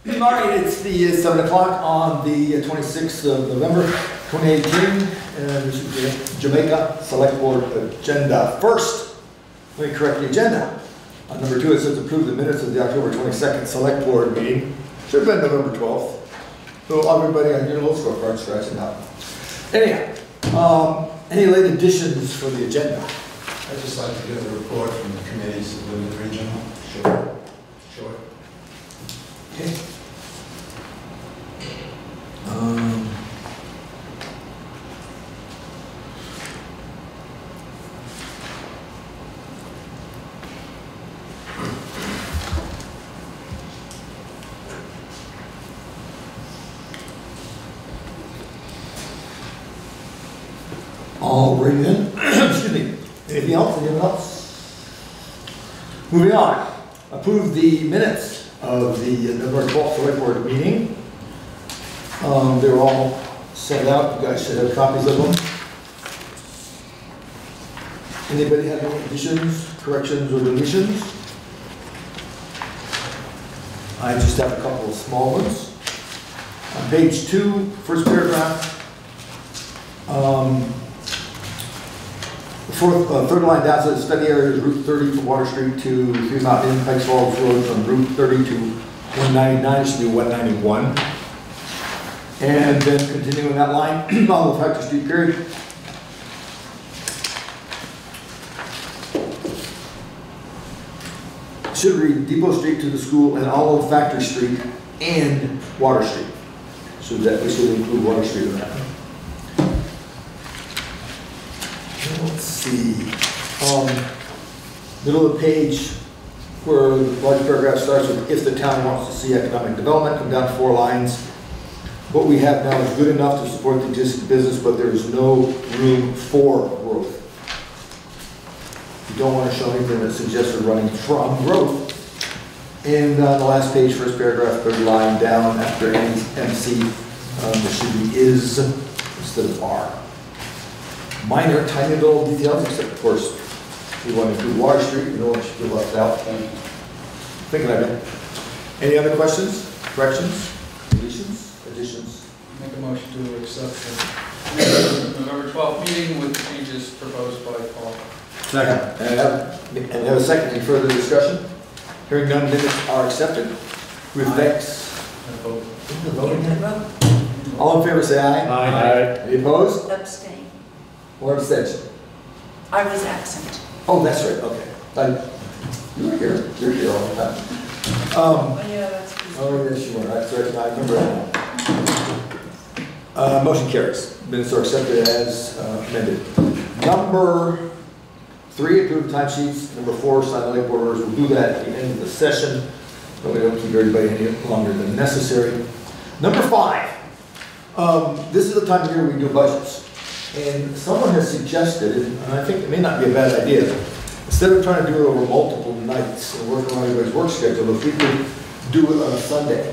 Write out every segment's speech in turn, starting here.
All right, it's the 7 o'clock on the 26th of November 2018, and this is the Jamaica Selectboard agenda. First, let me correct the agenda. On number 2, it says approve the minutes of the October 22nd Selectboard meeting. Should have been November 12th. So everybody on your little scorecard, scratch it out. Anyhow, any late additions for the agenda? I'd just like to give a report from the committees of Windham Regional. Short. Okay. All right then. Excuse me. Anything else? Anyone else? Moving on. Approve the minutes of the November 12th Select Board meeting. They're all sent out. You guys should have copies of them. Anybody have any additions, corrections, or deletions? I just have a couple of small ones. On page 2, first paragraph. Third line down says study area is Route 30 from Water Street to 3 Mountain Inn, Pikes Falls Road from Route 30 to 199, it should be 191. And then continuing that line, all of Factory Street period. Should read Depot Street to the school and all of Factory Street and Water Street. So that we should include Water Street in that. Let's see, middle of the page where the large paragraph starts with if the town wants to see economic development, come down 4 lines. What we have now is good enough to support the existing business, but there is no room for growth. You don't want to show anything that suggests we're running from growth. And on the last page, first paragraph, third line down after MC, there should be is instead of are. Minor, tiny little details, except of course, we want to include Water Street, you know what should be left out. Thinking of it. Any other questions, corrections, deletions, additions? Make a motion to accept the November 12th meeting with changes proposed by Paul. Second. And have a second. Any further discussion? Hearing none, minutes are accepted. With thanks. All in favor say aye. Aye. Any opposed? Abstain. Or abstention? I was absent. Oh, that's right, okay. You were here, you're here all the time. Oh, yeah, that's good. Oh, yes, you were, that's right, I remember that. Motion carries. Minutes are accepted as amended. Number 3, approve timesheets. Number 4, sign the late board orders. We'll do that at the end of the session, but we don't keep everybody any longer than necessary. Number 5, this is the time of year we do budgets. And someone has suggested, and I think it may not be a bad idea, instead of trying to do it over multiple nights and work around everybody's work schedule, if we could do it on a Sunday.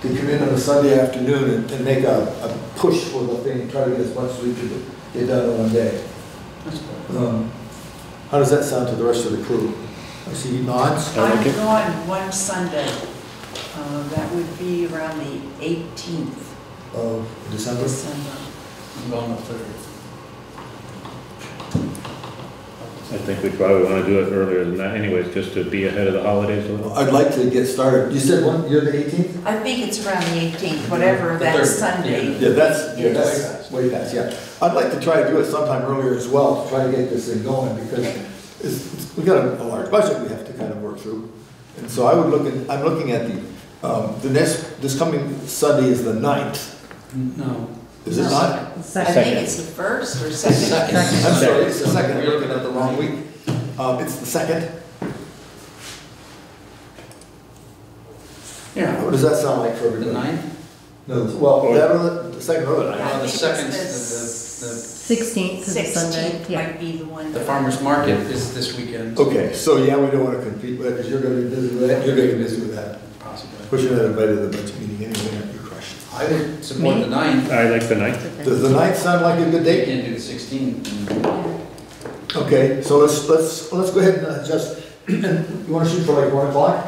To come in on a Sunday afternoon and make a push for the thing, try to get as much as we could get done in one day. How does that sound to the rest of the crew? I see nods. I'm gone one Sunday. That would be around the 18th Of December? I'm going the 30th. I think we probably want to do it earlier than that anyways, just to be ahead of the holidays a little. I'd like to get started. You said one, you're the 18th? I think it's around the 18th, whatever that Sunday. Yeah, that's way past, yeah. I'd like to try to do it sometime earlier as well, to try to get this thing going, because we got a large budget we have to kind of work through. And so I would I'm looking at this coming Sunday is the 9th. No. Is it not? I think it's the 1st or 2nd. I'm sorry, it's the 2nd. I'm looking at the wrong week. It's the 2nd. Yeah. What does that sound like for The everybody? 9th? No, well, that or the 2nd or the 9th. I The think 2nd, it's the 16th is Sunday. 16th Yeah. might be the one. farmer's market is this weekend. Okay, so yeah, we don't want to compete with that because you're going to be busy with that. You're going to be busy with that. Possibly. Push you out of bed to the budget meeting anyway, aren't you crushed? I would support the 9th. I like the 9th. Does the 9th sound like a good They date? can't do the 16th. Okay, so let's go ahead and adjust. You want to shoot for like 1 o'clock?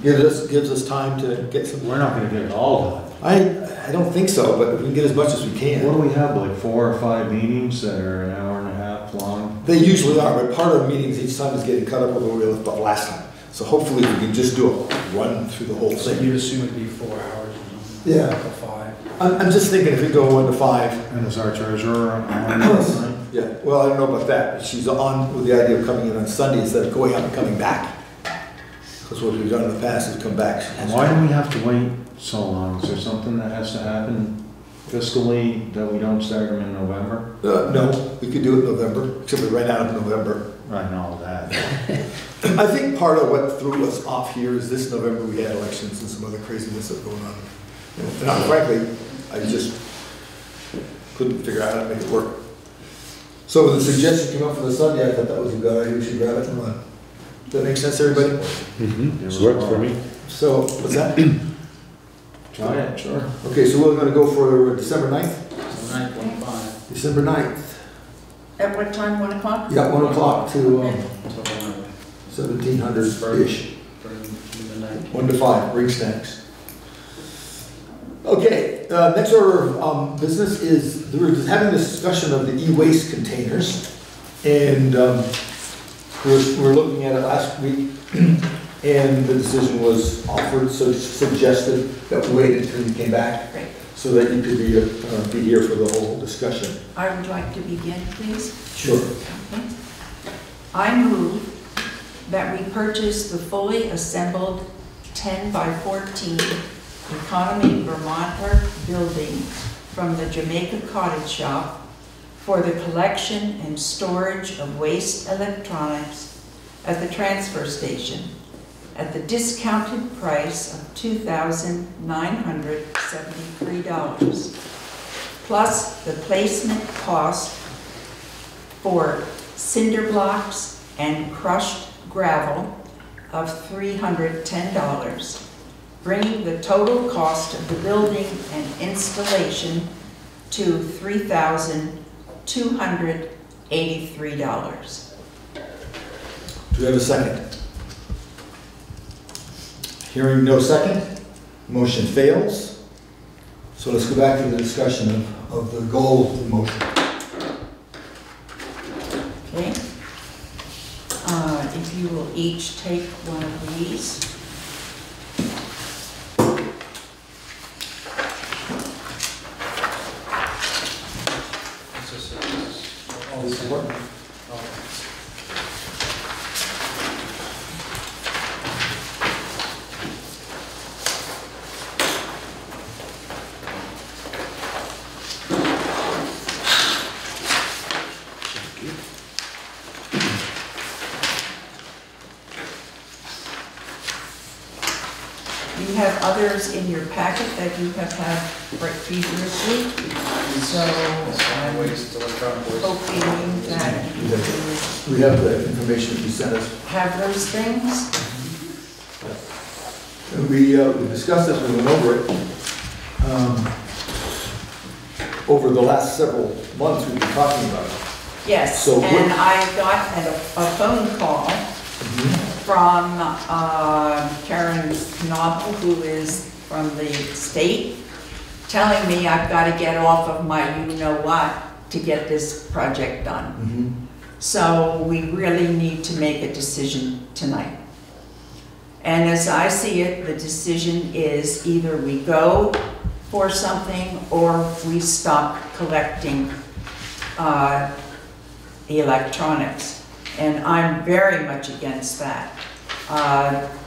gives us time to get some. We're not gonna get it all done. I don't think so, but we can get as much as we What can. do we have, like 4 or 5 meetings that are an hour and a half long? They usually are, but part of the meetings each time is getting cut up with where we left off last time. So hopefully we can just do a run through the whole So thing. you'd assume it'd be 4 hours or something? Yeah. Or 5? I'm just thinking if we go 1 to 5. And is our treasurer on this night? Yeah, well, I don't know about that, but she's on with the idea of coming in on Sunday instead of going out and coming back. Because what we've done in the past is come back. And why do we have to wait so long? Is there something that has to happen fiscally that we don't start them in November? No, we could do it in November, except we ran out of November. I know that. I think part of what threw us off here is this November we had elections and some other craziness that going on. And frankly, I just couldn't figure out how to make it work. So when the suggestion came up for the Sunday, I thought that was a good idea, we should grab it and run. Does that make sense, everybody? It works for me. So, what's that? Try it, sure. Okay, so we're gonna go for December 9th? So 9:25. December 9th. At what time, 1 o'clock? Yeah, 1 o'clock to Until 1700-ish. for midnight. 1 to 5, bring snacks. Okay, next order of business is, we're just having a discussion of the e-waste containers. And we're looking at it last week, and the decision was offered, so suggested that we wait until you came back, Great. so that you could be here for the whole discussion. I would like to begin, please. Sure. Okay. I move that we purchase the fully assembled 10 by 14 Economy Vermonter building from the Jamaica Cottage Shop for the collection and storage of waste electronics at the transfer station at the discounted price of $2,973, plus the placement cost for cinder blocks and crushed gravel of $310, bringing the total cost of the building and installation to $3,283. Do we have a second? Hearing no second, motion fails. So let's go back to the discussion of the goal of the motion. Okay. If you will each take one of these. All the same. Okay. You have others in your packet that you have had previously, so I'm Waste, electronic waste. hoping that you We have the information that you sent us. have those things. And we discussed this, we went over it. Over the last several months, we've been talking about it. Yes, So what- and I got a phone call from Karen Knobel, who is from the state, telling me I've got to get off of my you-know-what to get this project done. So we really need to make a decision tonight. And as I see it, the decision is either we go for something or we stop collecting the electronics. And I'm very much against that,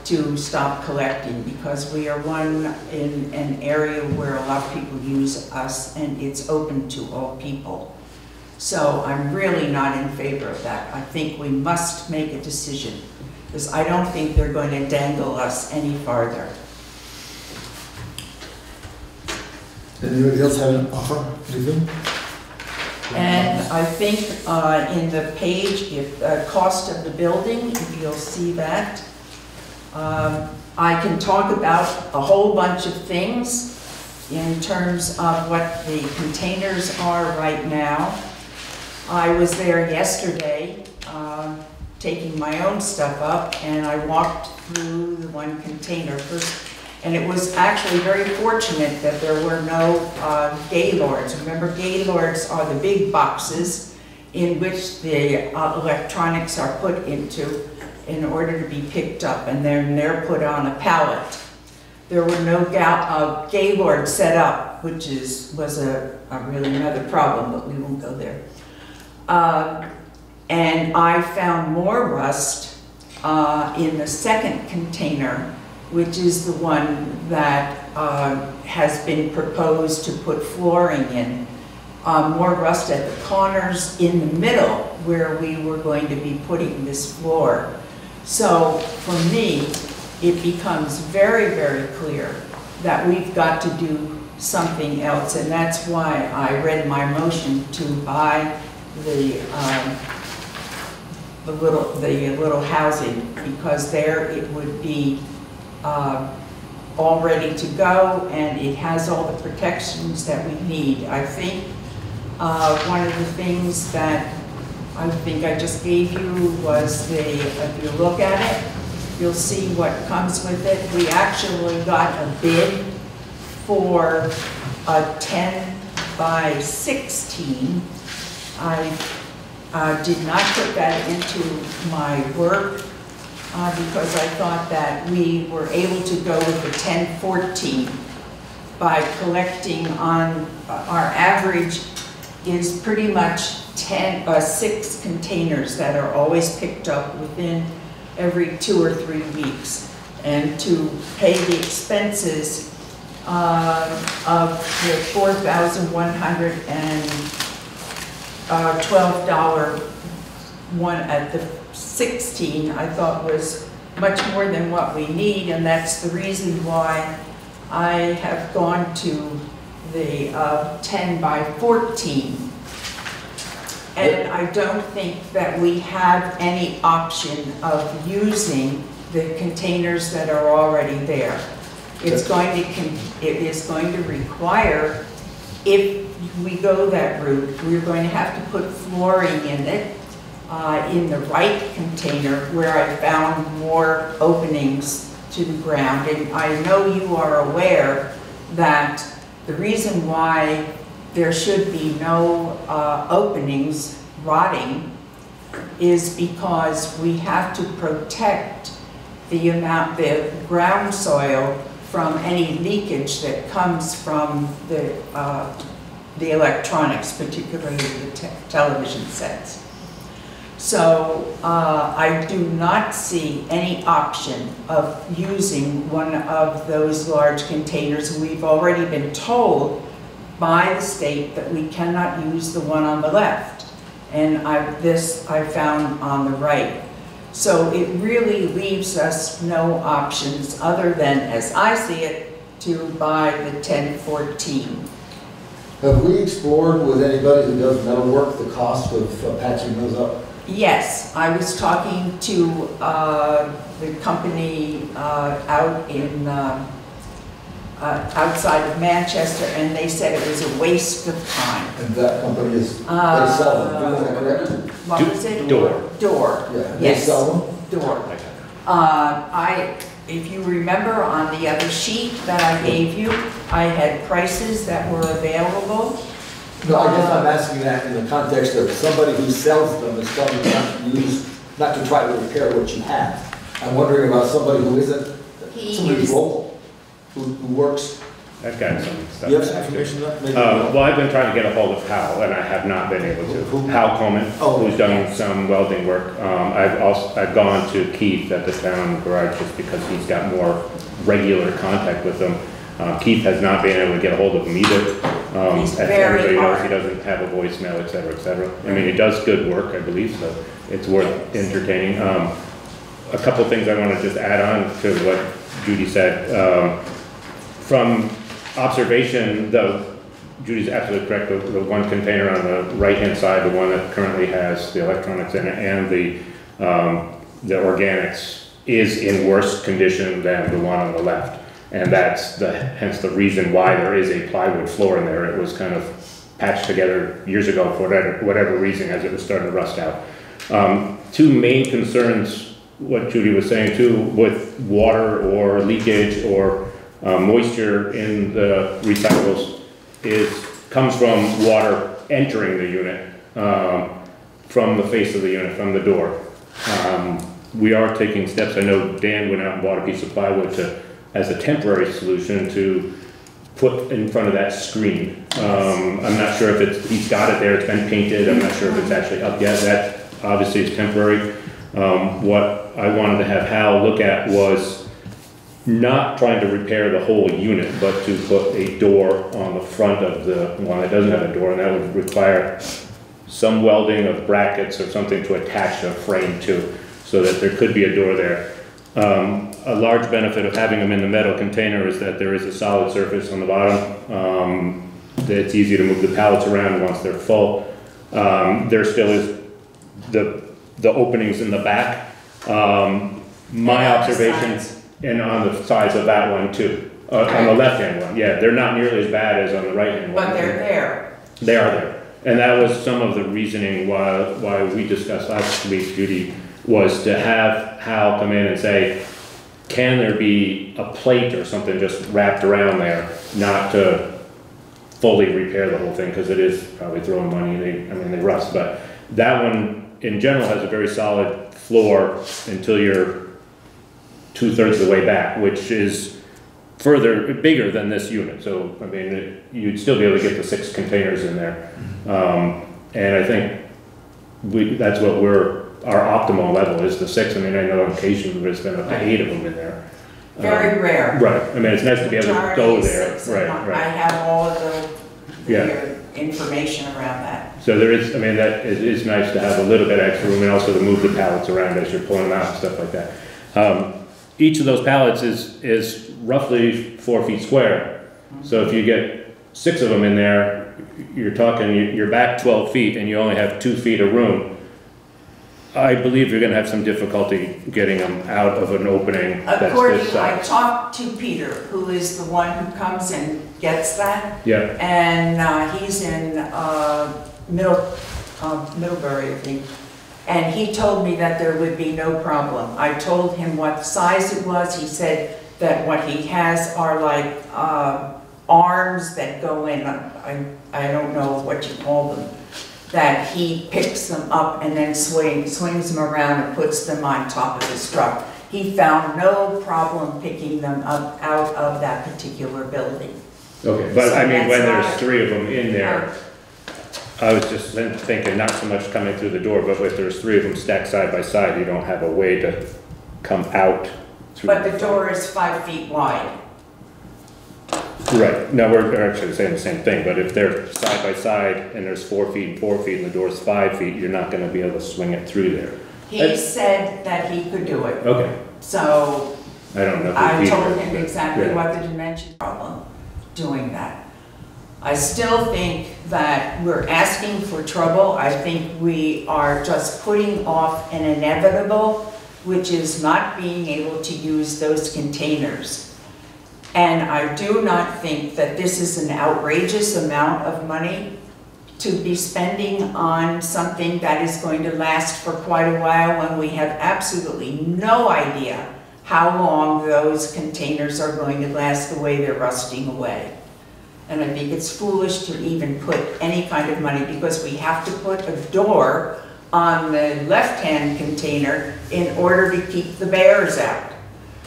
to stop collecting, because we are one in an area where a lot of people use us and it's open to all people. So I'm really not in favor of that. I think we must make a decision, because I don't think they're going to dangle us any farther. Anybody else have an offer, anything? And I think in the page, if cost of the building, if you'll see that, I can talk about a whole bunch of things in terms of what the containers are right now. I was there yesterday taking my own stuff up, and I walked through the one container first. And it was actually very fortunate that there were no gaylords. Remember, gaylords are the big boxes in which the electronics are put into in order to be picked up, and then they're put on a pallet. There were no gaylords set up, which was a really another problem, but we won't go there. And I found more rust in the second container, which is the one that has been proposed to put flooring in. More rust at the corners in the middle where we were going to be putting this floor. So for me, it becomes very, very clear that we've got to do something else, and that's why I read my motion to buy the little housing, because there it would be all ready to go, and it has all the protections that we need. I think one of the things that I think I just gave you was if you look at it, you'll see what comes with it. We actually got a bid for a 10 by 16. I did not put that into my work because I thought that we were able to go with the 1014 by collecting on our average is pretty much 6 containers that are always picked up within every 2 or 3 weeks, and to pay the expenses of the $4,112 one at the 16, I thought was much more than what we need, and that's the reason why I have gone to the 10 by 14. And I don't think that we have any option of using the containers that are already there. It is going to require, if we go that route, we're going to have to put flooring in it, in the right container where I found more openings to the ground. And I know you are aware that the reason why there should be no openings rotting is because we have to protect the ground soil from any leakage that comes from the electronics, particularly the television sets. So I do not see any option of using one of those large containers. We've already been told by the state that we cannot use the one on the left, and this I found on the right. So it really leaves us no options other than, as I see it, to buy the 1014. Have we explored with anybody who does metal work the cost of patching those up? Yes, I was talking to the company out in outside of Manchester, and they said it was a waste of time. And that company is, they sell them, is that correct? What was it? Door. Door. Yeah, they Yes. sell them? Door. If you remember on the other sheet that I gave you, I had prices that were available. No, I guess I'm asking that in the context of somebody who sells them is telling you not to try to repair what you have. I'm wondering about somebody who isn't, somebody who's local, who works. I've got some stuff. Do you have some information on that? Maybe Well, I've been trying to get a hold of Hal, and I have not been able to. Hal Coleman, who's done some welding work. I've gone to Keith at the town garage just because he's got more regular contact with them. Keith has not been able to get a hold of him either. He's As very everybody knows, hard. he doesn't have a voicemail, et cetera, et cetera. I mean, he does good work, I believe, so it's worth entertaining. A couple things I want to just add on to what Judy said. From observation, though, Judy's absolutely correct, the one container on the right-hand side, the one that currently has the electronics in it and the organics, is in worse condition than the one on the left. And that's hence the reason why there is a plywood floor in there. It was kind of patched together years ago for whatever reason as it was starting to rust out. two main concerns, what Judy was saying too, with water or leakage or moisture in the recyclables comes from water entering the unit, from the face of the unit, from the door. We are taking steps. I know Dan went out and bought a piece of plywood as a temporary solution to put in front of that screen. I'm not sure if he's got it there, it's been painted, I'm not sure if it's actually up yet. That obviously is temporary. What I wanted to have Hal look at was not trying to repair the whole unit, but to put a door on the front of the one that doesn't have a door, and that would require some welding of brackets or something to attach a frame to, so that there could be a door there. A large benefit of having them in the metal container is that there is a solid surface on the bottom. That it's easy to move the pallets around once they're full. There still is the openings in the back. My observations, and on the sides of that one too. On the left-hand one, yeah, they're not nearly as bad as on the right-hand one. But they're there. They are there. And that was some of the reasoning why we discussed last week, Judy, was to have Hal come in and say, can there be a plate or something just wrapped around there, not to fully repair the whole thing, because it is probably throwing money, they rust, but that one in general has a very solid floor until you're 2/3 of the way back, which is bigger than this unit. So, I mean, you'd still be able to get the 6 containers in there. And I think that's what our optimal level is, the 6. I mean, I know on occasion there's been up to 8 of them in there. Very rare. Right, I mean, it's nice to be able to go there. I have all of the information around that. So there is, I mean, that is nice to have a little bit extra room, and also to move the pallets around as you're pulling them out and stuff like that. Each of those pallets is roughly 4 feet square. So if you get 6 of them in there, you're talking, you're back 12 feet and you only have 2 feet of room. I believe you're gonna have some difficulty getting them out of an opening that's this I size. talked to Peter, who is the one who comes and gets that. Yeah. And he's in Middlebury, I think. And he told me that there would be no problem. I told him what size it was. He said that what he has are like arms that go in. I don't know what you call them. That he picks them up and then swings them around and puts them on top of his truck. He found no problem picking them up out of that particular building. Okay, but So I mean, when there's that's 3 of them in there, I was just thinking not so much coming through the door, but if there's 3 of them stacked side by side, you don't have a way to come out through. But the door is 5 feet wide. Right, no, we're actually saying the same thing, but if they're side by side and there's 4 feet and 4 feet and the door's 5 feet, you're not gonna be able to swing it through there. He said that he could do it. Okay, So I don't know. If I Peter- told him exactly Yeah. what the dimension problem doing that. I still think that we're asking for trouble. I think we are just putting off an inevitable, which is not being able to use those containers. And I do not think that this is an outrageous amount of money to be spending on something that is going to last for quite a while when we have absolutely no idea how long those containers are going to last the way they're rusting away. And I think it's foolish to even put any kind of money, because we have to put a door on the left-hand container in order to keep the bears out.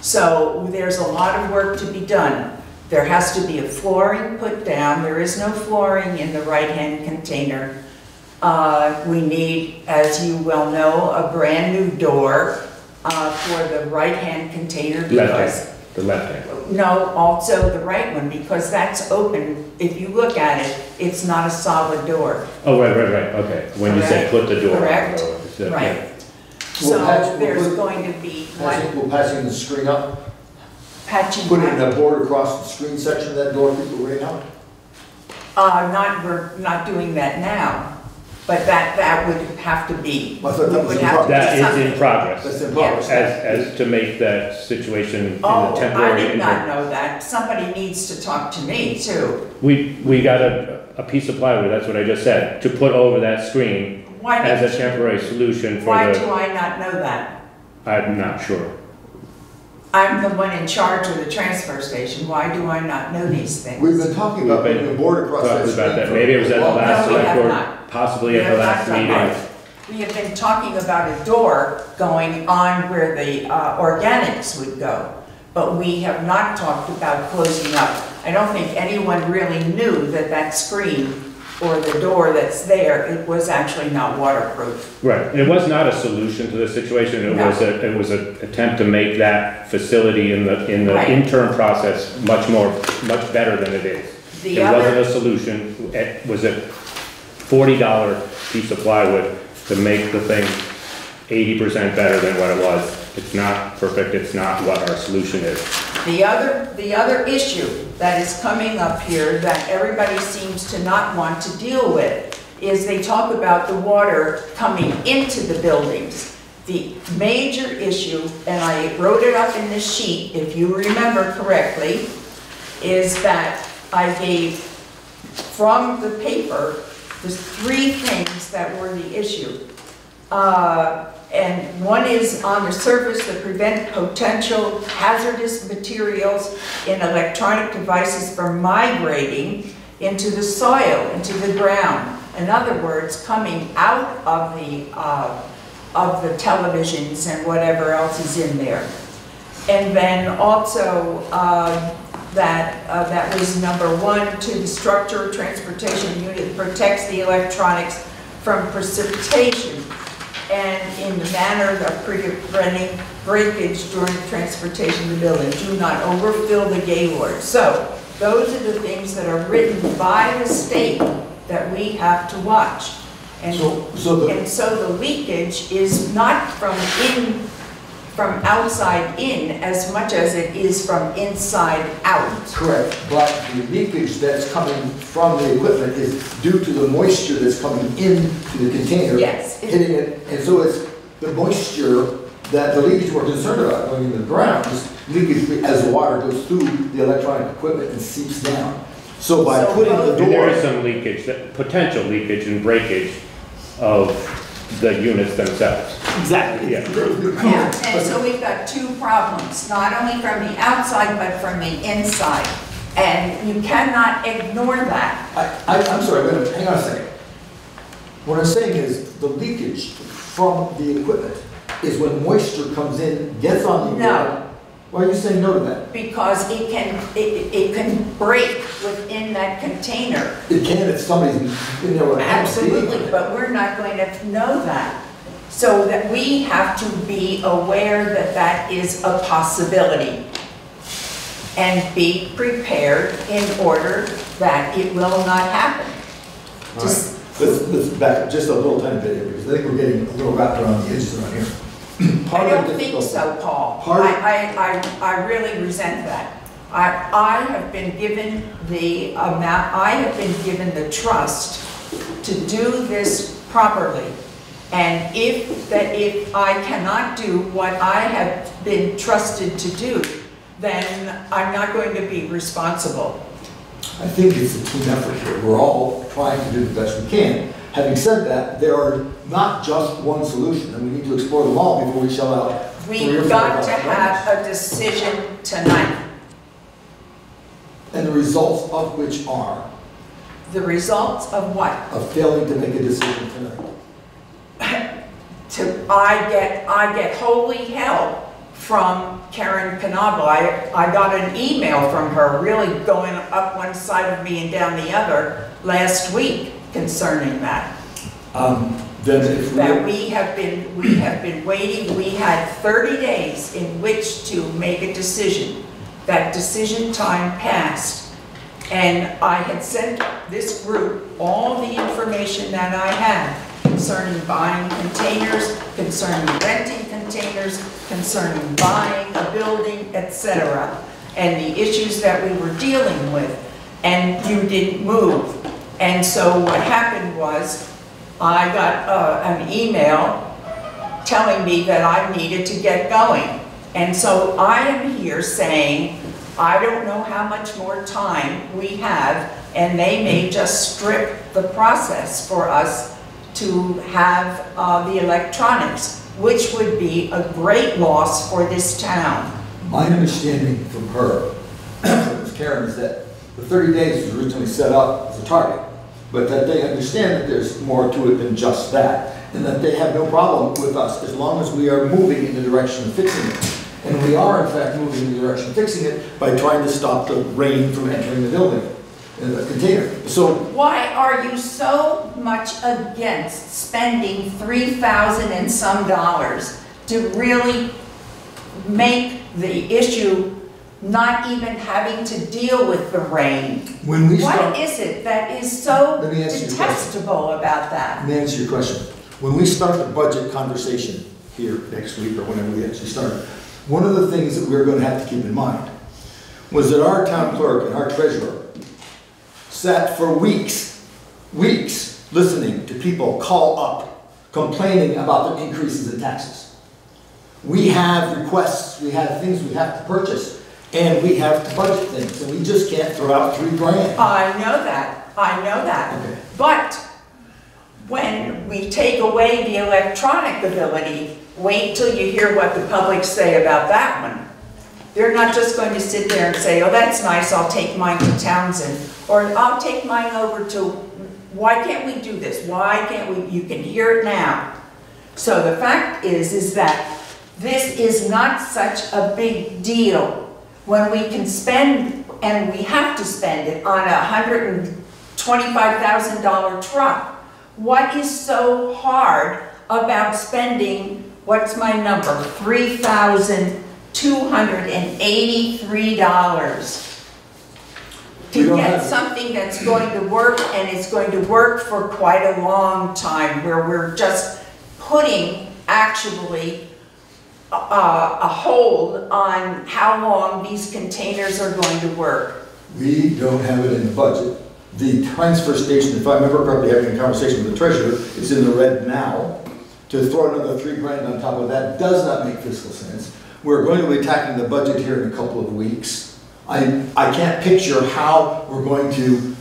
So there's a lot of work to be done. There has to be a flooring put down. There is no flooring in the right-hand container. We need, as you well know, a brand new door for the right-hand container, because The left hand. no, also the right one, because that's open. If you look at it, it's not a solid door. Oh, right, okay. When you said put the door on. Correct. So, yeah. Right. We'll So patch- there's we'll put- going to be We'll patching the screen up, patching. put in a board across the screen section of that door, people right now. We're not doing that now, but that would have to be. I thought that was would in have to be That is in something. progress. That's in progress. As to make that situation in the Oh, I temporary. did not know that. Somebody needs to talk to me too. We got a piece of plywood, that's what I just said, to put over that screen. Why as didn't a temporary solution for Why do the, I not know that? I'm not sure. I'm the one in charge of the transfer station. Why do I not know these things? We've been talking about We've putting been a board across that Talking street. about that, for maybe it was at a the while. last No, we select have board, not. possibly We at the have last not done meeting. that. We have been talking about a door going on where the organics would go, but we have not talked about closing up. I don't think anyone really knew that that screen or the door that's there, it was actually not waterproof. Right, it was not a solution to the situation, it No. was an attempt to make that facility in the Right. interim process much better than it is. The It wasn't other, a solution, it was a $40 piece of plywood to make the thing 80% better than what it was. It's not perfect, it's not what our solution is. the other issue that is coming up here that everybody seems to not want to deal with is they talk about the water coming into the buildings. The major issue, and I wrote it up in this sheet, if you remember correctly, is that I gave from the paper the three things that were the issue. And one is on the surface to prevent potential hazardous materials in electronic devices from migrating into the soil, into the ground. In other words, coming out of the televisions and whatever else is in there. And then also that was number one, to the structure transportation unit protects the electronics from precipitation and in the manner of preventing breakage during transportation of the building. Do not overfill the gaylord. So those are the things that are written by the state that we have to watch. And so the leakage is not from outside in as much as it is from inside out. Correct, but the leakage that's coming from the equipment is due to the moisture that's coming into the container. Yes. Hitting it, and so it's the moisture that the leakage we're concerned about going into the ground, is leakage as the water goes through the electronic equipment and seeps down. So by So putting the And there is door, some leakage, potential leakage and breakage of the units themselves. exactly. Yeah. Yeah, and so we've got two problems, not only from the outside, but from the inside. And you cannot ignore that. I'm sorry, wait a minute, hang on a second. What I'm saying is the leakage from the equipment is when moisture comes in, gets on the No. equipment. Why are you saying no to that? Because it can break within that container. It can if somebody's in there with a hammer beating on Absolutely, it. but we're not going to know that. So that we have to be aware that that is a possibility. And be prepared in order that it will not happen. All right. Let's back up just a little tiny bit here, because I think we're getting a little wrapped around the edges around here. I Part of the don't think difficulty- so, Paul. Part of- I really resent that. I have been given the amount, I have been given the trust to do this properly. And if I cannot do what I have been trusted to do, then I'm not going to be responsible. I think it's a team effort here. We're all trying to do the best we can. Having said that, there are not just one solution, and we need to explore them all before we shell out. We've got to have a decision tonight. And the results of which are The results of what? of failing to make a decision tonight. I get holy hell from Karen Knobel. I got an email from her really going up one side of me and down the other last week concerning that. Then if That we have been waiting, we had 30 days in which to make a decision. That decision time passed. And I had sent this group all the information that I had concerning buying containers, concerning renting containers, concerning buying a building, etc. And the issues that we were dealing with. And you didn't move. And so what happened was, I got an email telling me that I needed to get going. And so I am here saying, I don't know how much more time we have, and they may just strip the process for us to have the electronics, which would be a great loss for this town. My understanding from her, Ms. Karen, is that the 30 days was originally set up as a target, but that they understand that there's more to it than just that, and that they have no problem with us as long as we are moving in the direction of fixing it. And we are, in fact, moving in the direction of fixing it by trying to stop the rain from entering the building in a container. So Why are you so much against spending $3,000 and some dollars to really make the issue not even having to deal with the rain? when we What start, is it that is so Let me answer your question. detestable about that? let me answer your question. When we start the budget conversation here next week or whenever we actually start, one of the things that we're going to have to keep in mind was that our town clerk and our treasurer sat for weeks listening to people call up complaining about the increases in taxes. We have requests, we have things we have to purchase, and we have to budget things, and we just can't throw out $3 grand. I know that. Okay. But when we take away the electronic ability, wait till you hear what the public say about that one. They're not just going to sit there and say, oh, that's nice, I'll take mine to Townsend, or I'll take mine over to, why can't we do this? Why can't we? You can hear it now. So the fact is that this is not such a big deal when we can spend, and we have to spend it on a $125,000 truck. What is so hard about spending, what's my number, $3,283 We to don't get have- something that's going to work, and it's going to work for quite a long time, where we're just putting actually a hold on how long these containers are going to work. We don't have it in the budget. The transfer station, if I remember correctly, having a conversation with the treasurer, is in the red now. To throw another $3 grand on top of that does not make fiscal sense. We're going to be attacking the budget here in a couple of weeks. I can't picture how we're going to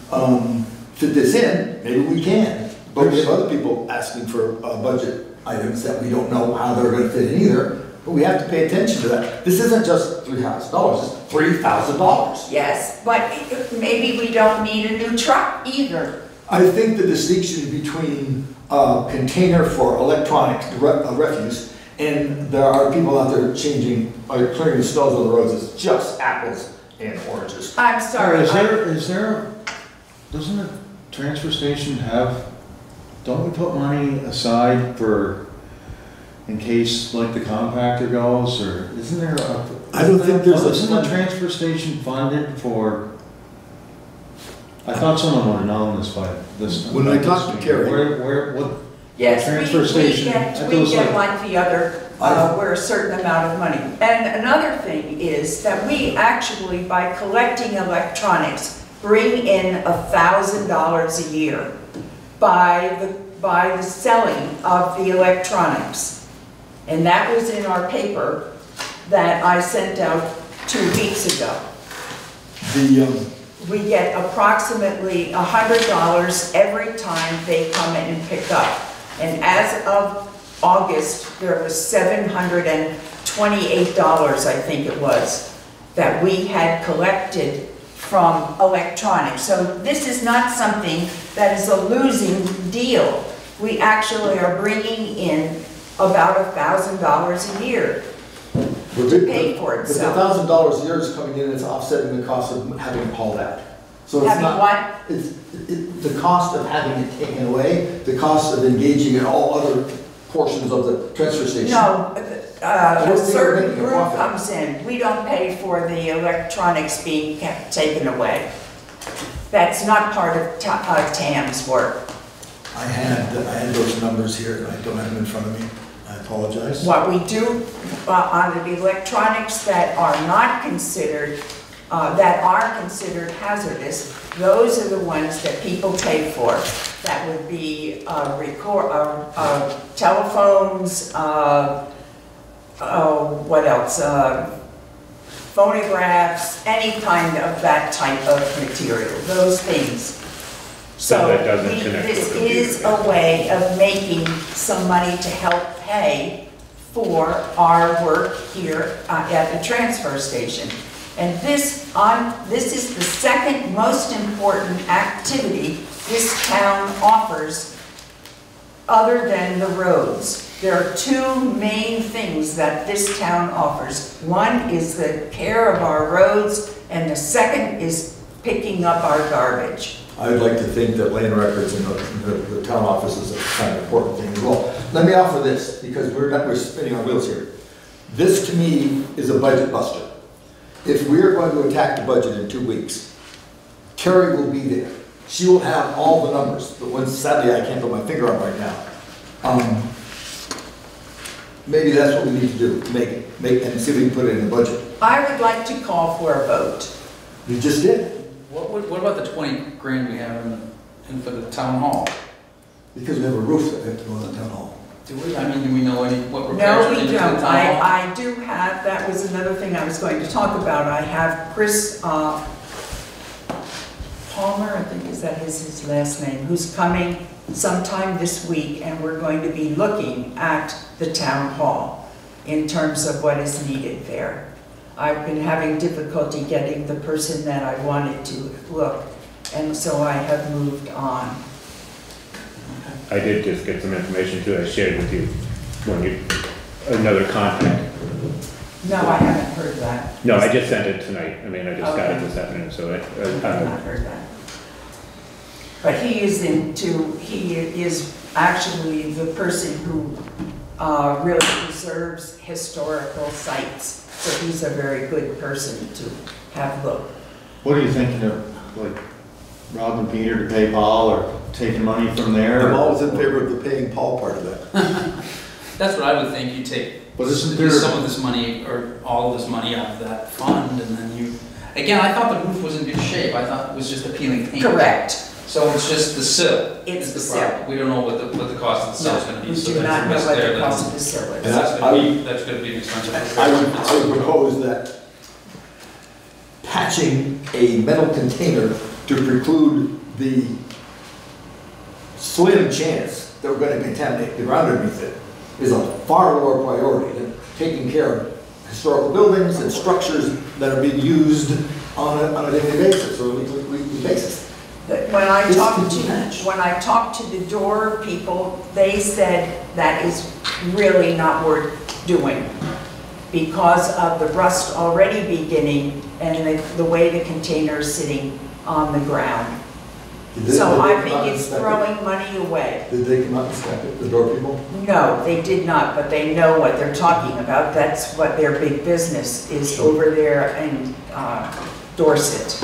fit this in. Maybe we can, but we have other people asking for budget items that we don't know how they're going to fit in either. But we have to pay attention to that. This isn't just $3,000, it's $3,000. Yes, but maybe we don't need a new truck either. I think the distinction between a container for electronics refuse and there are people out there clearing the snows on the roads is just apples and oranges. I'm sorry. Doesn't the transfer station don't we put money aside for, in case like the compactor goes, or isn't there I don't think there's isn't the transfer station funded for? I thought someone would have known this by this time. When I talked to Carrie- what? Yes, Transfer station. we get like the other, we're a certain amount of money. And another thing is that we actually, by collecting electronics, bring in $1,000 a year by the selling of the electronics. And that was in our paper that I sent out 2 weeks ago. We get approximately $100 every time they come in and pick up. And as of August, there was $728, I think it was, that we had collected from electronics. So this is not something that is a losing deal. We actually are bringing in about $1,000 a year to pay for But the itself. $1,000 a year is coming in, it's offsetting the cost of having it hauled out. So it's Having not. what? It's the cost of having it taken away, the cost of engaging in all other portions of the transfer station. No, I a don't think we're certain making a group profit. comes in. We don't pay for the electronics being taken away. That's not part of TAM's work. I had those numbers here, and I don't have them in front of me. I apologize. What we do on the electronics that are not considered, that are considered hazardous, those are the ones that people pay for. That would be telephones, what else? Phonographs, any kind of that type of material, those things. So that doesn't connect this with the is computer. a way of making some money to help pay for our work here at the transfer station. And this is the second most important activity this town offers other than the roads. There are two main things that this town offers. One is the care of our roads, and the second is picking up our garbage. I would like to think that land records and the town office is a kind of important thing as well. Let me offer this, because we're spinning our wheels here. This, to me, is a budget buster. If we are going to attack the budget in 2 weeks, Terry will be there. She will have all the numbers, but ones sadly I can't put my finger on right now. Maybe that's what we need to do, make and see if we can put it in the budget. I would like to call for a vote. You just did, What about the 20 grand we have in for the town hall? because we have a roof that we have to go on the town hall. Do we, I mean, do we know what repairs No, are we needed to the don't. town hall? I do have, that was another thing I was going to talk about. I have Chris Palmer, I think is that his last name, who's coming sometime this week, and we're going to be looking at the town hall in terms of what is needed there. I've been having difficulty getting the person that I wanted to look, and so I have moved on. I did just get some information too, I shared with you, another contact. No, I haven't heard that. No, I just sent it tonight, I mean, I just got it Okay. this afternoon, so I've not heard that. But he is actually the person who really preserves historical sites. So he's a very good person to have look. What are you thinking of, like, robbing Peter to pay Paul, or taking money from there? I'm always in favor of the paying Paul part of that. That's what I would think, you take But isn't there- some of this money, or all of this money out of that fund, and then you, again, I thought the roof was in good shape, I thought it was just a peeling paint. Correct. So it's just the sill. It's is the sill. problem. We don't know what the cost of the sill is gonna be. We so do that's not a know risk what there the then. cost of the sill is. And That's gonna be an expensive. I would propose that patching a metal container to preclude the slim chance that we're going to contaminate the ground underneath it is a far lower priority than taking care of historical buildings and structures that are being used on a daily basis or a weekly basis. When I It's talked too much. to, when I talked to the door people, they said that is really not worth doing because of the rust already beginning and the way the container is sitting on the ground. So I think it's throwing money away. Did they come out and inspect it, the door people? No, they did not, but they know what they're talking about. That's what their big business is over there in Dorset.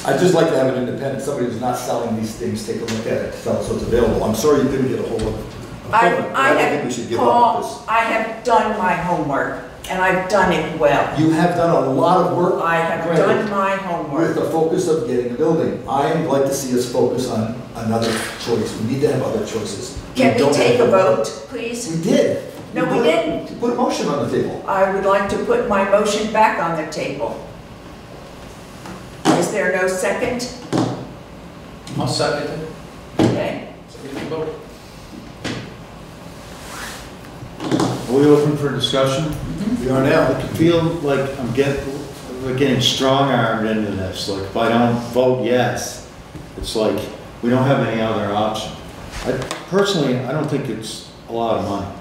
I'd just like to have an independent, somebody who's not selling these things, take a look at it, tell us what's available. I'm sorry you couldn't get a hold of it. I don't think we should have give up on Paul, I have done my homework and I've done it well. this. You have done a lot of work. I have Granted, done my with homework. the focus of getting a building. I'd like to see us focus on another choice. We need to have other choices. Can we don't take have a to- vote, please? We did. No, we didn't. You put a motion on the table. I would like to put my motion back on the table. Is there no second? I'll second it. Okay. So we can vote. Are we open for discussion? We are now. I feel like we're getting strong-armed into this, like if I don't vote yes, it's like we don't have any other option. Personally, I don't think it's a lot of money,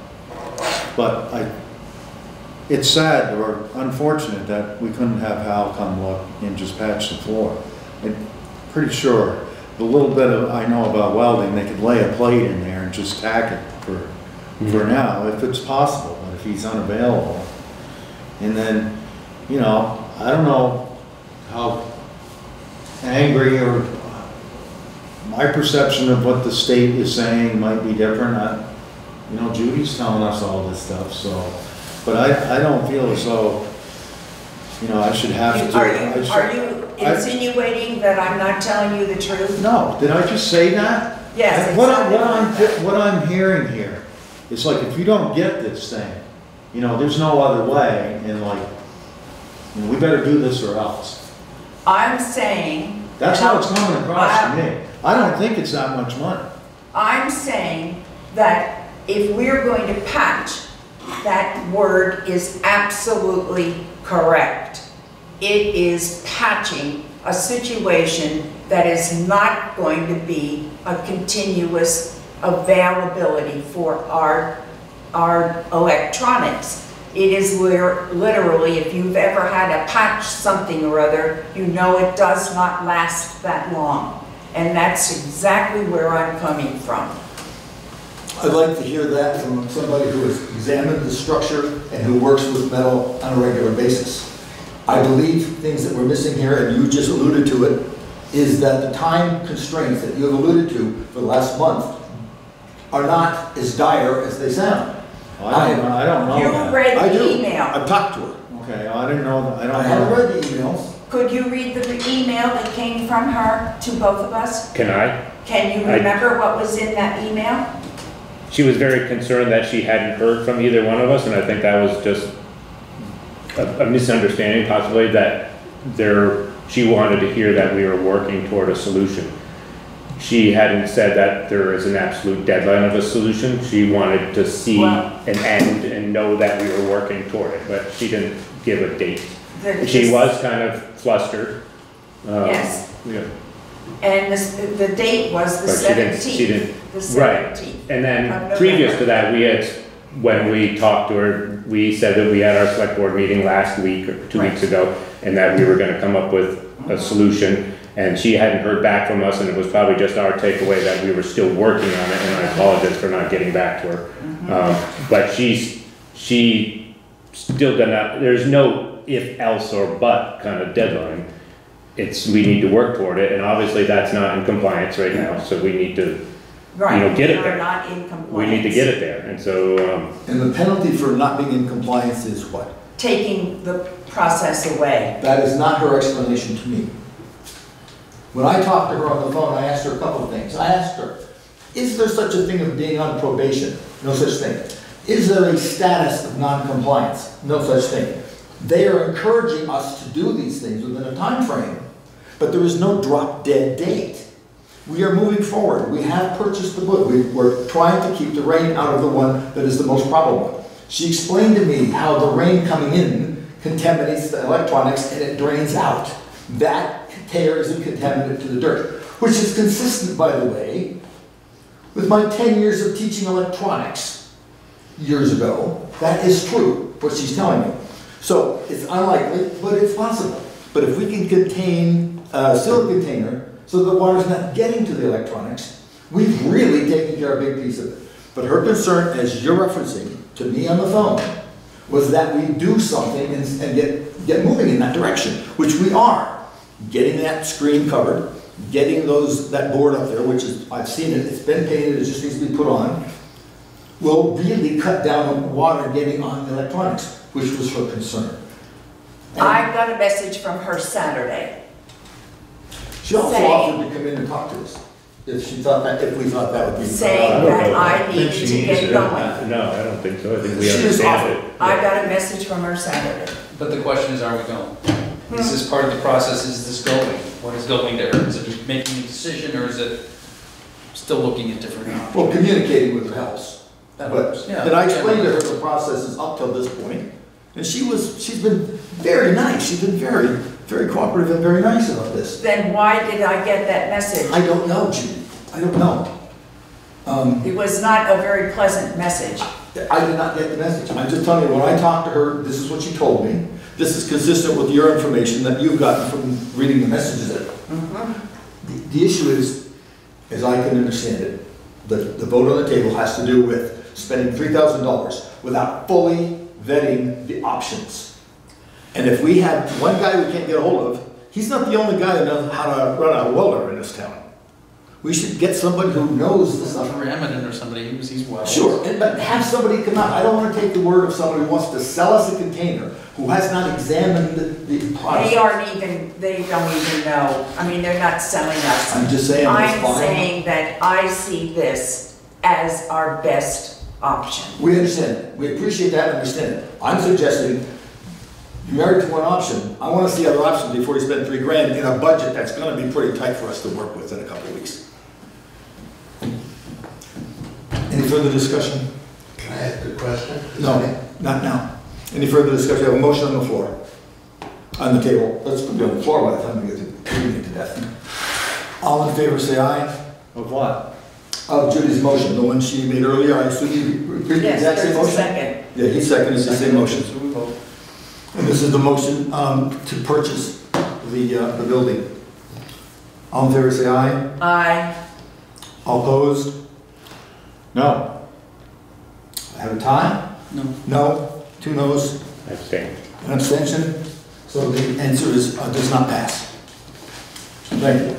but it's sad or unfortunate that we couldn't have Hal come look and just patch the floor. I'm pretty sure the little bit of I know about welding, they could lay a plate in there and just tack it for now, if it's possible, but if he's unavailable. And then, you know, I don't know how angry or my perception of what the state is saying might be different. You know, Judy's telling us all this stuff, so, but I don't feel as though, you know, I should have to. Are you insinuating that I'm not telling you the truth? No, did I just say that? Yes. it What sounded like that. I'm hearing here, it's like if you don't get this thing, you know, there's no other way, and like, you know, we better do this or else. I'm saying. That's how it's coming across to me. I don't think it's that much money. I'm saying that if we're going to patch, that word is absolutely correct. It is patching a situation that is not going to be a continuous availability for our electronics. It is where, literally, if you've ever had to patch something or other, you know it does not last that long. And that's exactly where I'm coming from. I'd like to hear that from somebody who has examined the structure and who works with metal on a regular basis. I believe things that we're missing here, and you just alluded to it, is that the time constraints that you have alluded to for the last month are not as dire as they sound. I don't know You that. read I the do. email. I've talked to her. Okay, I didn't know that, I I don't haven't know. read the emails. Could you read the email that came from her to both of us? Can I? Can you remember what was in that email? She was very concerned that she hadn't heard from either one of us, and I think that was just a misunderstanding possibly, that she wanted to hear that we were working toward a solution. She hadn't said that there is an absolute deadline of a solution. She wanted to see an end and know that we were working toward it, but she didn't give a date. She was kind of flustered. Yes. Yeah. And the date was the But she 17th. didn't, The right. 17th. And of then November. previous to that, when we talked to her, we said that we had our select board meeting last week or 2 weeks ago, and that we were gonna come up with a solution. And she hadn't heard back from us, and it was probably just our takeaway that we were still working on it, and I apologize for not getting back to her. But she still gonna, there's no if, else, or but kind of deadline. We need to work toward it, and obviously that's not in compliance right now, so we need to, Right, get it we there. are not in compliance. we need to get it there, and so, And the penalty for not being in compliance is what? Taking the process away. That is not her explanation to me. When I talked to her on the phone, I asked her a couple of things. I asked her, is there such a thing as being on probation? No such thing. Is there a status of non-compliance? No such thing. They are encouraging us to do these things within a time frame, but there is no drop-dead date. We are moving forward. We have purchased the wood. We're trying to keep the rain out of the one that is the most probable. She explained to me how the rain coming in contaminates the electronics and it drains out. That tears and contaminant to the dirt, which is consistent, by the way, with my 10 years of teaching electronics years ago. That is true, what she's telling me. So it's unlikely, but it's possible. But if we can contain seal the container so the water's not getting to the electronics, we've really taken care of a big piece of it. But her concern, as you're referencing to me on the phone, was that we do something and get moving in that direction, which we are. Getting that screen covered, getting that board up there, which is, I've seen it, it's been painted, it just needs to be put on, will really cut down on water getting on the electronics, which was her concern. And I got a message from her Saturday. she also saying- offered to come in and talk to us, if we thought that would be. Saying that I needed to get going. no, I don't think so. I think we She is understand awful. it. I got a message from her Saturday. But the question is, are we going? Is this part of the process, is this going? What is going there? Is it just making a decision, or is it still looking at different options? Well, communicating with her helps. That But, helps, yeah. and I explained to her the processes up till this point, and she's been very nice. She's been very, very cooperative and very nice about this. Then why did I get that message? I don't know, Judy. I don't know. It was not a very pleasant message. I did not get the message. I'm just telling you, when I talked to her, this is what she told me. This is consistent with your information that you've gotten from reading the messages. The issue is, as I can understand it, the vote on the table has to do with spending $3,000 without fully vetting the options. And if we have one guy we can't get a hold of, he's not the only guy that knows how to run a welder in this town. We should get somebody who knows this stuff. Remington or somebody, he's well. Sure, but have somebody come out. I don't want to take the word of somebody who wants to sell us a container, who has not examined the product. They don't even know. I mean, they're not selling us. I'm just saying, that's I'm fine. saying that I see this as our best option. We understand it. We appreciate that and understand it. I'm suggesting You're married to one option. I want to see other options before you spend $3,000 in a budget that's going to be pretty tight for us to work with in a couple of weeks. Any further discussion? Can I ask a question? No, not now. Any further discussion? We have a motion on the floor. On the table. Let's put it on the floor by the time we get to death. All in favor, say aye. Of what? Of Judy's motion, the one she made earlier, I assume you repeat the Yes, exact same there's a motion? second. Yeah, he seconded the same motion. And this is the motion to purchase the building. All in favor, say aye. Aye. All opposed? No. I have a tie? No. No. 2 noes, I abstain. an abstention. So the answer is, does not pass. Thank you.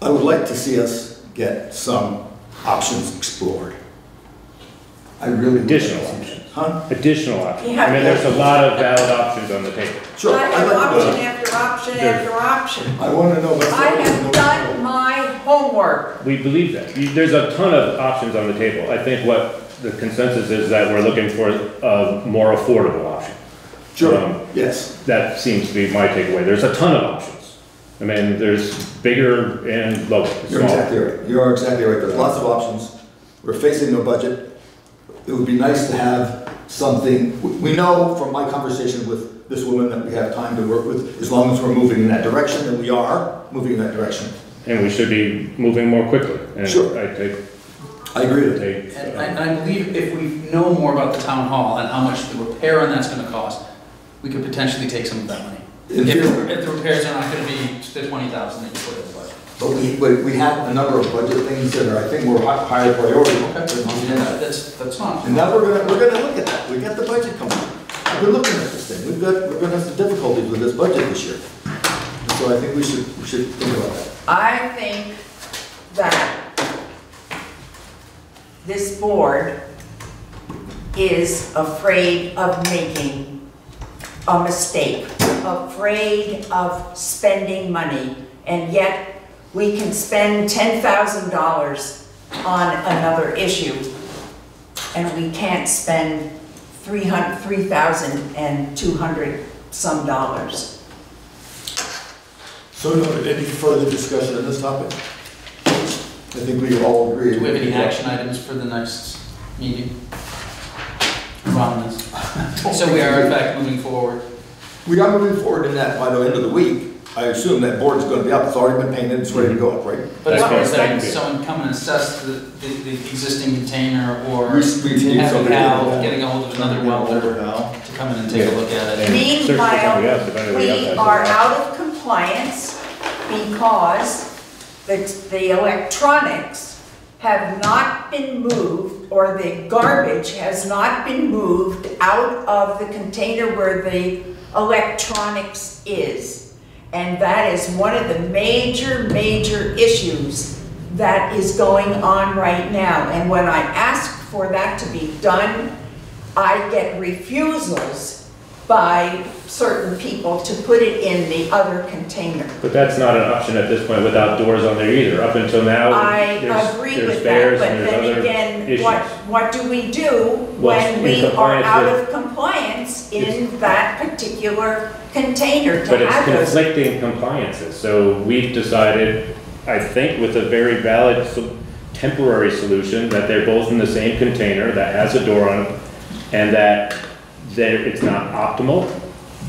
I would like to see us get some options explored. I really would. Additional options. Huh? Additional options. Yeah. I mean, there's a lot of valid options on the table. Sure. I I'd have like to option know. after option There- after option. I want to know what's. I have done my homework. We believe that. There's a ton of options on the table. I think what the consensus is that we're looking for a more affordable option. Sure, yes. That seems to be my takeaway. There's a ton of options. I mean, there's bigger and lower, You're smaller. exactly right. You are exactly right. There's lots of options. We're facing no budget. It would be nice to have something. We know from my conversation with this woman that we have time to work with, as long as we're moving in that direction, and we are moving in that direction. And we should be moving more quickly. And Sure. I agree with you. take, And I believe if we know more about the town hall and how much the repair on that's gonna cost, we could potentially take some of that money. In theory. If the repairs are not gonna be the 20,000 that you put in the budget. But we have a number of budget things that are, I think, more higher priority. That's fine. And now we're gonna look at that. We got the budget coming. We've been looking at this thing. We're gonna have some difficulties with this budget this year. And so I think we should think about that. I think that this board is afraid of making a mistake, afraid of spending money, and yet we can spend $10,000 on another issue, and we can't spend $3,200 some dollars. So noted. Any further discussion on this topic? I think we all agree. Do we have any action items for the next meeting? Around this? So we are in fact moving forward. We are moving forward in that by the end of the week. I assume that board is going to be up. It's already been painted. It's ready to go up, right? But as That's far as correct. having someone come and assess the existing container or We need having somebody to Hal, do that. getting a hold of another welder Now. to come in and take a look at it. And search for somebody else, Meanwhile, if anybody else we has are any. out of compliance because the electronics have not been moved, or the garbage has not been moved out of the container where the electronics is. And that is one of the major issues that is going on right now. And when I ask for that to be done, I get refusals by certain people to put it in the other container. But that's not an option at this point without doors on there either. Up until now, I there's agree there's with that, bears but and there's then other again, issues. what do we do Well, when in we are compliance out with- of compliance in that particular container But to it's have those? conflicting compliances, so we've decided, I think with a very valid temporary solution, that they're both in the same container that has a door on it, and that it's not optimal,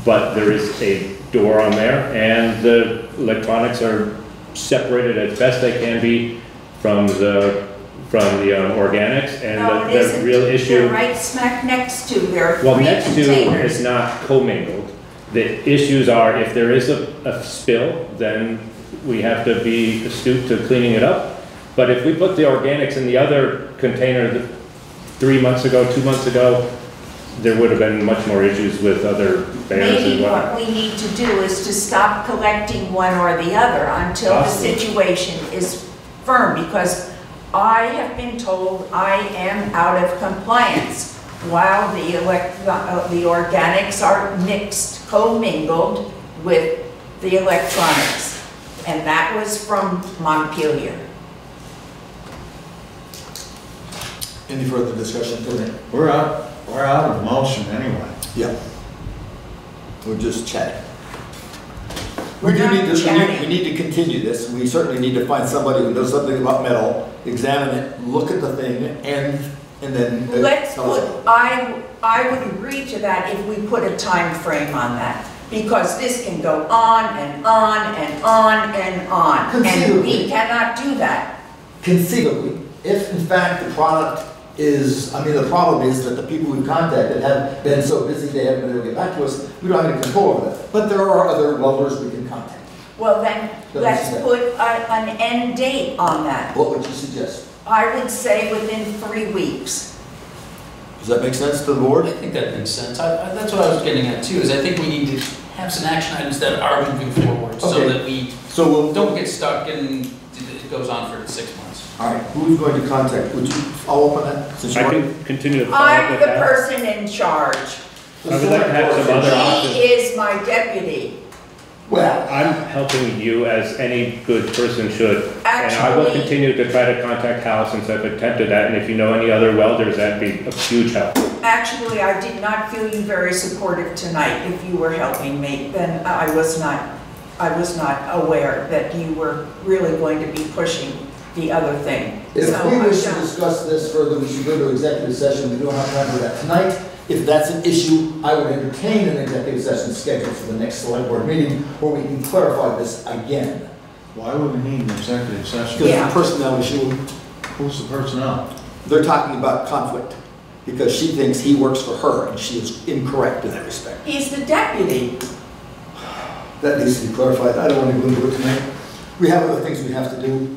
but there is a door on there, and the electronics are separated as best they can be from the organics, and No, it the isn't. real They're issue. right smack next to, there are Well, three next to containers. is not commingled. The issues are, if there is a spill, then we have to be astute to cleaning it up. But if we put the organics in the other container 3 months ago, 2 months ago, there would have been much more issues with other bears and Maybe whatnot. what we need to do is to stop collecting one or the other until the Possibly. situation is firm, because I have been told I am out of compliance while the organics are mixed, commingled with the electronics. And that was from Montpelier. Any further discussion tonight? We're out. We're out of motion anyway. Yeah. We're just chatting. We're We do not need to, chatting. we need to continue this. We certainly need to find somebody who knows something about metal, examine it, look at the thing, and then. Let's tell us put, about it. I would agree to that if we put a time frame on that. Because this can go on and on and on and on. And Conceivably. we cannot do that. Conceivably, if in fact the product is, I mean, the problem is that the people we've contacted have been so busy they haven't been able to get back to us, we don't have any control over that. But there are other welders we can contact. Well, then, let's That's- put an end date on that. What would you suggest? I would say within 3 weeks. Does that make sense to the board? I think that makes sense. That's what I was getting at too, is I think we need to have some action items that are moving forward so Okay. that we So we'll, don't get stuck and it goes on for 6 months. all right, who's going to contact? Would you follow up on that? Since you I are- can continue to follow up I'm with the that. person in charge. I would like to have some other options. He is my deputy. Well, I'm helping you as any good person should. And I will Actually- continue to try to contact Hal since I've attempted that, and if you know any other welders, that'd be a huge help. Actually, I did not feel you very supportive tonight. If you were helping me, then I was not aware that you were really going to be pushing the other thing. if So we I wish to don't- discuss this further, we should go to executive session. We don't have time for that tonight. If that's an issue, I would entertain an executive session scheduled for the next select board meeting where we can clarify this again. Why would we need an executive session? Because Yeah. the personnel issue, Who's the personnel? they're talking about conflict because she thinks he works for her and she is incorrect in that respect. He's the deputy. That needs to be clarified. I don't want to go into it tonight. We have other things we have to do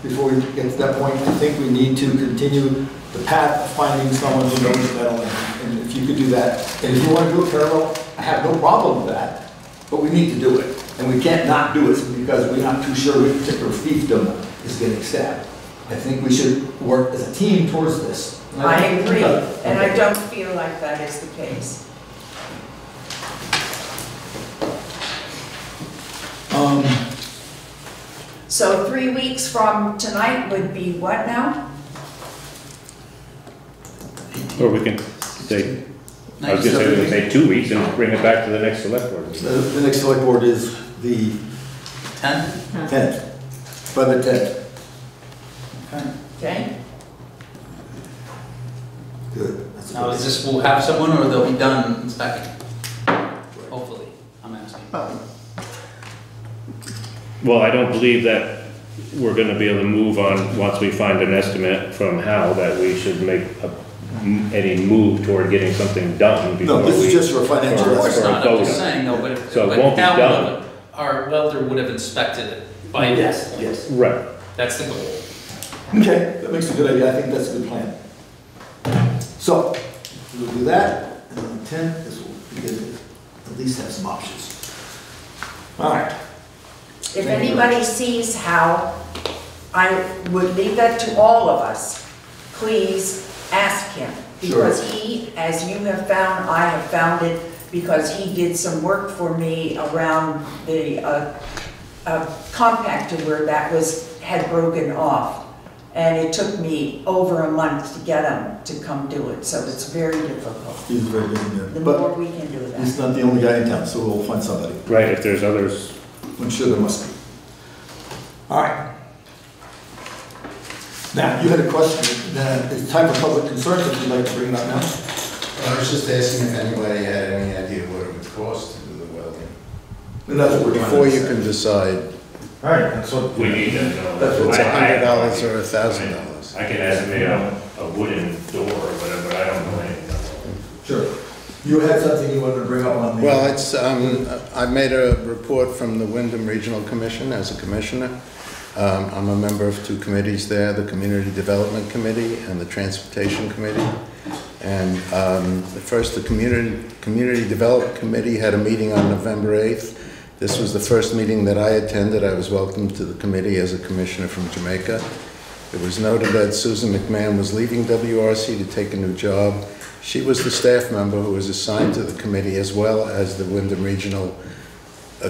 before we get to that point. I think we need to continue the path of finding someone who knows metal, and if you could do that. And if you want to do it parallel, I have no problem with that, but we need to do it. And we can't not do it because we're not too sure which particular fiefdom is getting stabbed. I think we should work as a team towards this. And I think agree, we've done it. and I Okay. don't feel like that is the case. So 3 weeks from tonight would be what now? Or we can say, I was gonna say, we can say 2 weeks and bring it back to the next select board. The next select board is the 10? 10th, by the 10th. Okay? Good. That's a Now, good- is this, we'll have someone or they'll be done inspecting? Hopefully, I'm asking. Well, I don't believe that we're gonna be able to move on, once we find an estimate from Hal, that we should make any move toward getting something done before No, we. this is just for a financial. Of course not, I'm just vote. saying though, but if, So it but won't be Al done. would have- our welder would have inspected it by then. Yes. Right. That's the goal. Okay, that makes a good idea. I think that's a good plan. So, we'll do that, and on the 10th, this will begin to at least have some options. All right. If anybody sees how, I would leave that to all of us. Please ask him. Because he, as you have found, I have found it, because he did some work for me around the compactor where that had broken off. And it took me over a month to get him to come do it, so it's very difficult. He's very busy there. The more But we can do he's that. not the only guy in town, so we'll find somebody. Right, if there's others. I'm sure there must be. All right. Now, you had a question, it's time for public concerns, if you'd like to bring it up now. I was just asking if anybody had any idea what it would cost to do the welding. And that's what we're trying to Before you decide. can decide, All right, that's what. We need to know. That's what- it's I- $100 or $1,000. I can estimate a wooden door or whatever, but I don't know anything. Sure. You had something you wanted to bring up on the. Well, it's, I made a report from the Windham Regional Commission as a commissioner. I'm a member of 2 committees there, the Community Development Committee and the Transportation Committee. And the Community Development Committee had a meeting on November 8th. This was the first meeting that I attended. I was welcomed to the committee as a commissioner from Jamaica. It was noted that Susan McMahon was leaving WRC to take a new job. She was the staff member who was assigned to the committee as well as the Windham Regional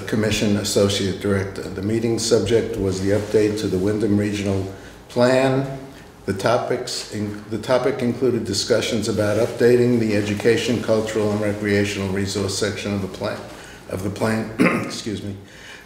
Commission Associate Director. The meeting subject was the update to the Windham Regional Plan, The topic included discussions about updating the education, cultural, and recreational resource section of the plan. Excuse me.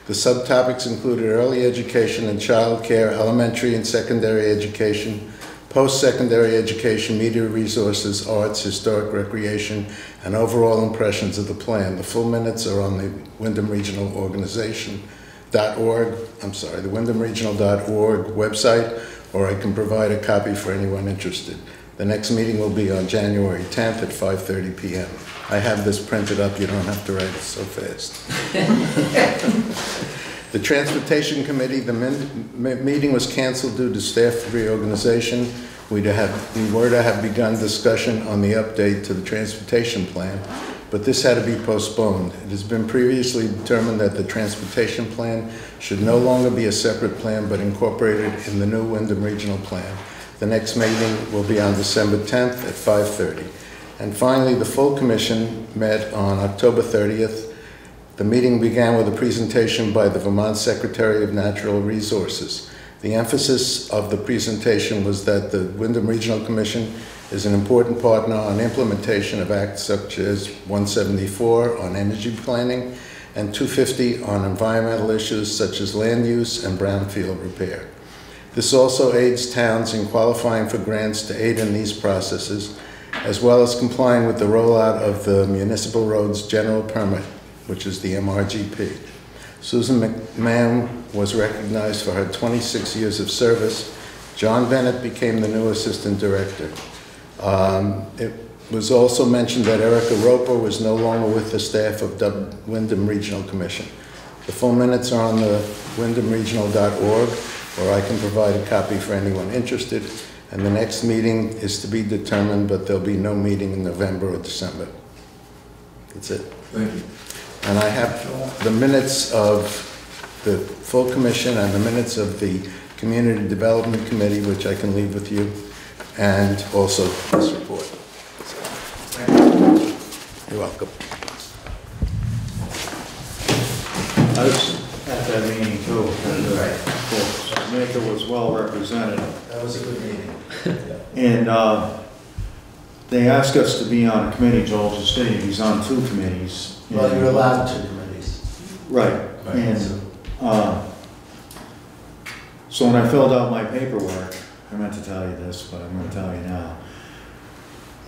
The subtopics included early education and child care, elementary and secondary education, post-secondary education, media resources, arts, historic recreation, and overall impressions of the plan. The full minutes are on the Windham Regional Organization.org, the wyndhamregional.org website, or I can provide a copy for anyone interested. The next meeting will be on January 10th at 5:30 p.m. I have this printed up, you don't have to write it so fast. The Transportation Committee, the meeting was canceled due to staff reorganization. We were to have begun discussion on the update to the transportation plan, but this had to be postponed. It has been previously determined that the transportation plan should no longer be a separate plan, but incorporated in the new Windham Regional Plan. The next meeting will be on December 10th at 5:30. And finally, the full commission met on October 30th. The meeting began with a presentation by the Vermont Secretary of Natural Resources. The emphasis of the presentation was that the Windham Regional Commission is an important partner on implementation of acts such as 174 on energy planning and 250 on environmental issues such as land use and brownfield repair. This also aids towns in qualifying for grants to aid in these processes, as well as complying with the rollout of the Municipal Roads General Permit, which is the MRGP. Susan McMahon was recognized for her 26 years of service. John Bennett became the new Assistant Director. It was also mentioned that Erica Roper was no longer with the staff of the Windham Regional Commission. The full minutes are on the wyndhamregional.org, or I can provide a copy for anyone interested. And the next meeting is to be determined, but there'll be no meeting in November or December. That's it. Thank you. And I have the minutes of the full commission and the minutes of the Community Development Committee, which I can leave with you, and also this report. You're welcome. I was at that meeting too, and Jamaica was well represented. That was a good meeting. And they asked us to be on a committee. Joel just stated he's on 2 committees. Well, you're allowed 2 committees. Right. And so when I filled out my paperwork, I meant to tell you this, but I'm going to tell you now.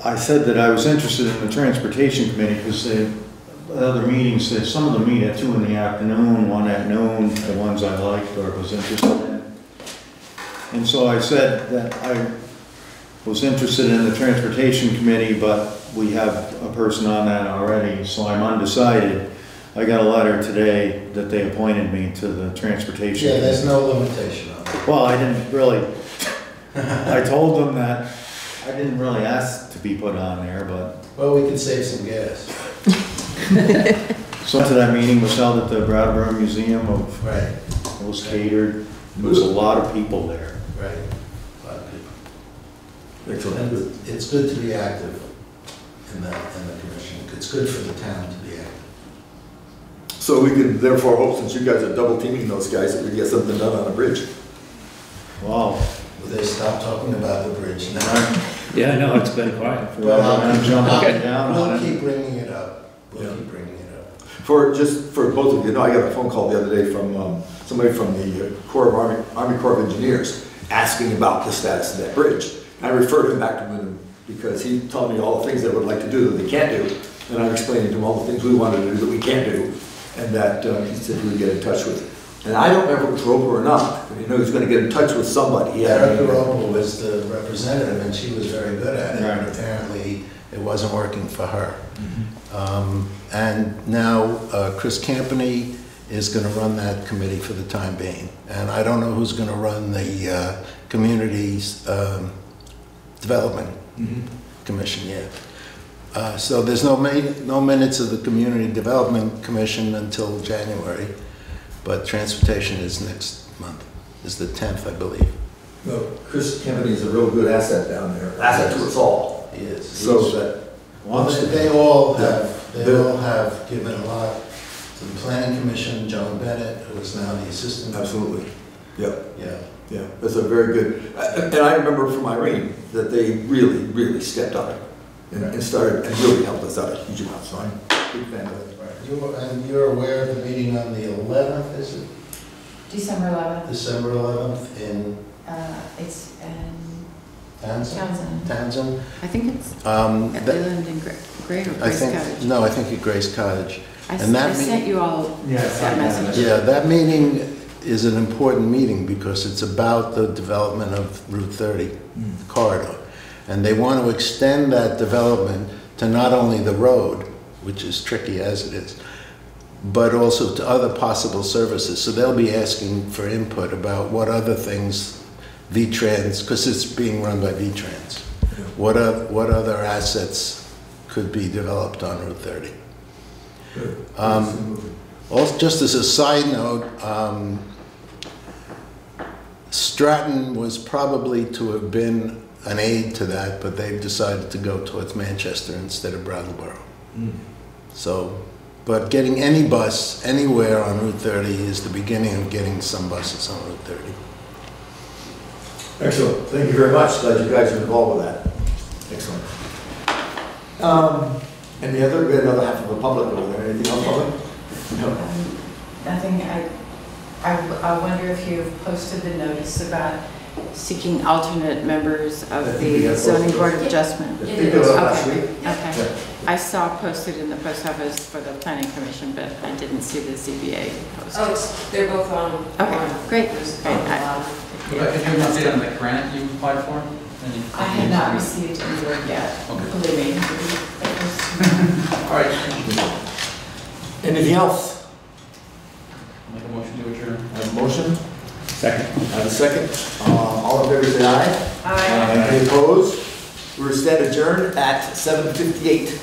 I said that I was interested in the Transportation Committee because other meetings, some of them meet at 2 in the afternoon, 1 at noon, the ones I liked or was interested in. And so I said that I was interested in the Transportation Committee, but we have a person on that already, so I'm undecided. I got a letter today that they appointed me to the Transportation Committee. Yeah, there's no limitation on it. Well, I didn't really, I told them that I didn't really ask to be put on there, but. Well, we can save some gas. So to that meeting was held at the Brattleboro Museum of. Right. It was catered. There was a lot of people there. Right. A lot of people. Excellent. And it's good to be active in the commission. It's good for the town to be active. So we can therefore hope, since you guys are double teaming those guys, that we get something done on a bridge. Wow. Will they stop talking about the bridge now? Yeah, no, it's been quiet. Well, I'm jumping down We'll on it. keep bringing it up. We'll keep bringing it up. For both of you, I got a phone call the other day from somebody from the Army Corps of Engineers asking about the status of that bridge. I referred him back to Windham because he told me all the things they would like to do that they can't do. And I'm explaining to him all the things we wanted to do that we can't do. And that he said he would get in touch with. And I don't remember if it was Roper or not, but he knew he was going to get in touch with somebody. Erica Roper was the representative and she was very good at it. Right. And apparently it wasn't working for her. And now Chris Campany is going to run that committee for the time being. And I don't know who's going to run the Communities Development Commission yet. So there's no minutes of the Community Development Commission until January, but transportation is next month, is the 10th, I believe. No, Chris Kennedy is a real good asset down there. Asset to us all. He is. So that. Well, they all have given a lot to the Planning Commission. John Bennett, who is now the assistant. Absolutely. Yeah, Yeah. yeah, that's a very good, and I remember from Irene that they really, really stepped up and started, and really helped us out a huge amount, so I'm a big fan of it. And you're aware of the meeting on the 11th, is it? December 11th. December 11th in It's in Townsend? Townsend? I think it's That- at Leland and Gray or I Grace think, Cottage. no, I think at Grace Cottage. I and that sent you all Yes, that I got message. Yeah, that meeting is an important meeting because it's about the development of Route 30 corridor. And they want to extend that development to not only the road, which is tricky as it is, but also to other possible services. So they'll be asking for input about what other things V-Trans, because it's being run by V-Trans, what other assets could be developed on Route 30. Also, just as a side note, Stratton was probably to have been an aid to that, but they've decided to go towards Manchester instead of Brattleboro. So, but getting any bus anywhere on Route 30 is the beginning of getting some buses on Route 30. Excellent, thank you very much, glad you guys are involved with that. Excellent. And the other, we had another half of the public over there, anything else, public? No. Nothing, I wonder if you've posted the notice about seeking alternate members of the zoning board of adjustment. I think it was last week. Okay. I saw posted in the post office for the planning commission, but I didn't see the ZBA posted. They're both on. Okay, great. Great. Can you give an update on the grant you applied for? I have not received any word yet, Okay. believe me. All right. Anything else? Make a motion to adjourn. I have a motion, Second. I have a second. All in favor, say aye. Aye. Any opposed? We're stand adjourned at 7:58.